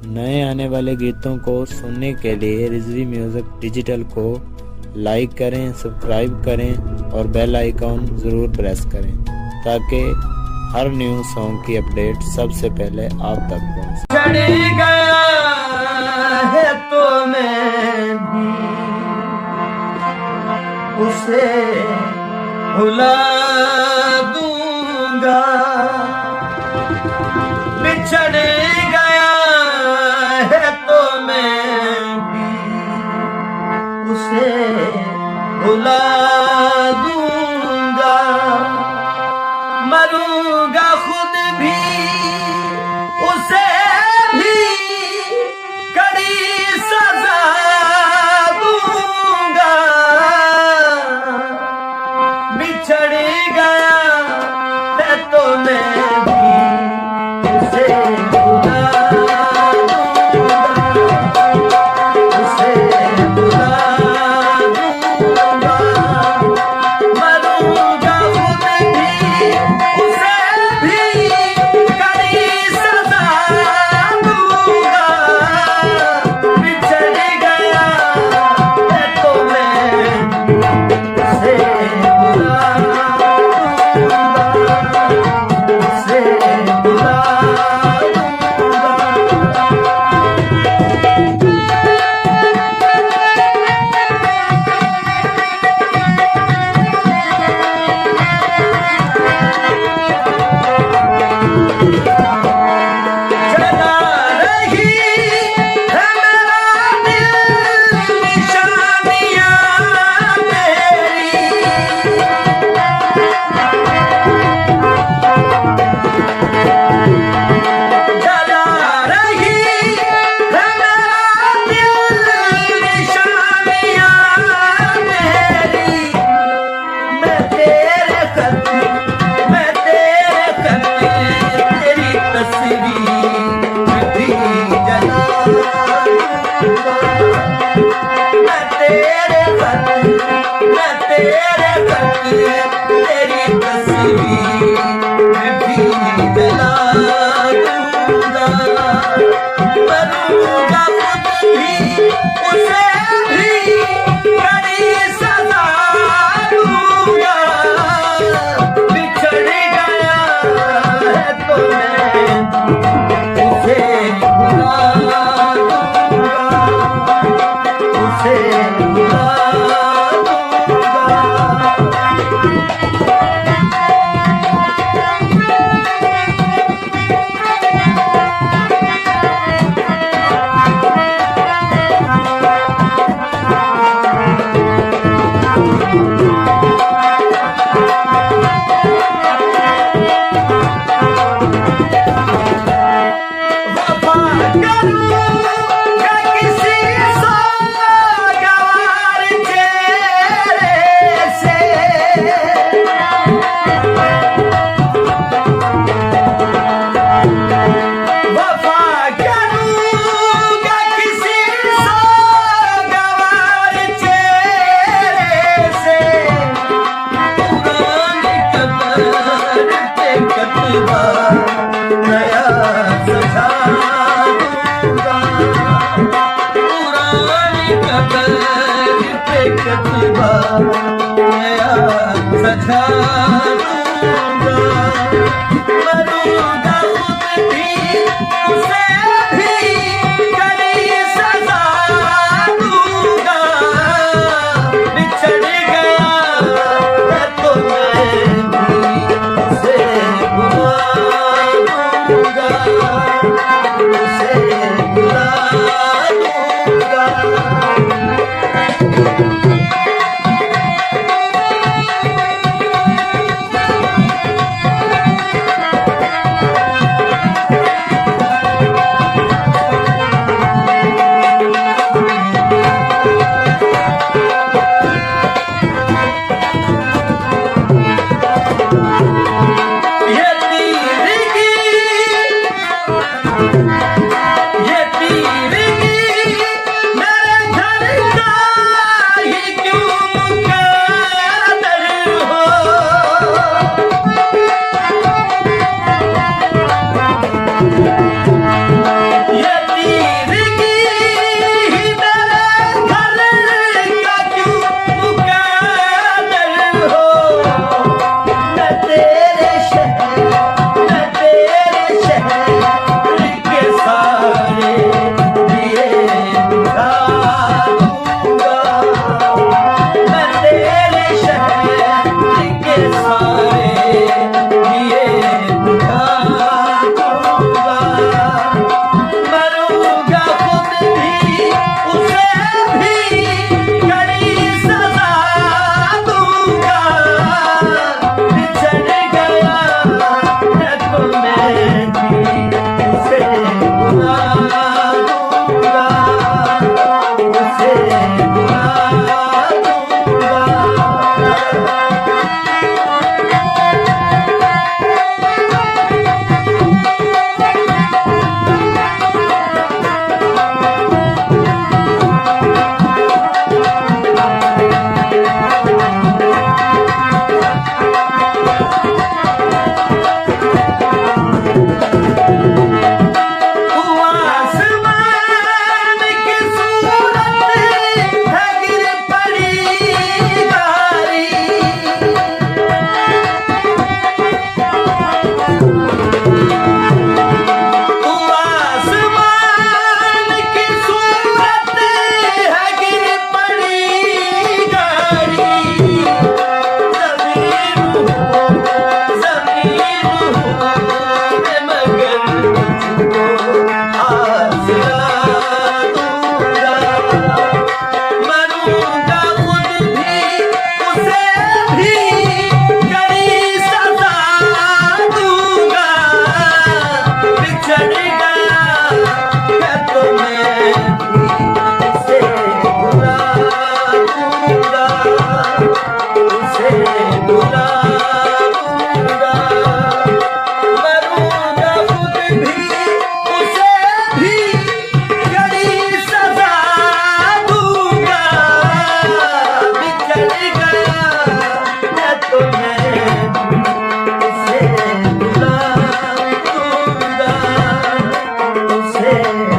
नए आने वाले गीतों को सुनने के लिए रिजवी म्यूजिक डिजिटल को लाइक करें, सब्सक्राइब करें और बेल आइकॉन ज़रूर प्रेस करें ताकि हर न्यू सॉन्ग की अपडेट सबसे पहले आप तक पहुंचे। चढ़ गया है तो मैं भी उसे भुला दूंगा, बिछड़ गया है तो मैं भी उसे भुला दूंगा, मरूंगा खुद भी उसे भी कड़ी सजा दूंगा, बिछड़ गया है तो मैं भी उसे भुला दूंगा, उसे भुला दूंगा, मरूंगा खुद भी उसे भी कड़ी सजा दूंगा, बिछड़ गया है तो मैं उसे भुला दूंगा, उसे भुला चला रही है मेरा दिल निशानियां मेरी, चला रही है मेरा दिल निशानियां मेरी, मैं तेरे खत, मैं तेरे खत, तेरी तस्वीर भी जला दूंगा, मैं तेरे खत, मैं तेरे खत, तेरी तस्वीर भी जला दूंगा, मरूंगा खुद भी उसे भी कड़ी सजा दूंगा, बिछड़ गया है तो मैं उसे भुला दूंगा, उसे भुला दूंगा। वफा करूंगा किसी सोगवार चेहरे से, वफा करूंगा किसी सोगवार चेहरे से, पुरानी कब्र पे कतबा नया सजा दूंगा, पुरानी कब्र पे कतबा नया सजा दूंगा, मरूंगा खुद भी उसे भी कड़ी सजा दूंगा, बिछड़ गया है तो मैं भी उसे भुला दूंगा, उसे भुला दूंगा। ये तीर की है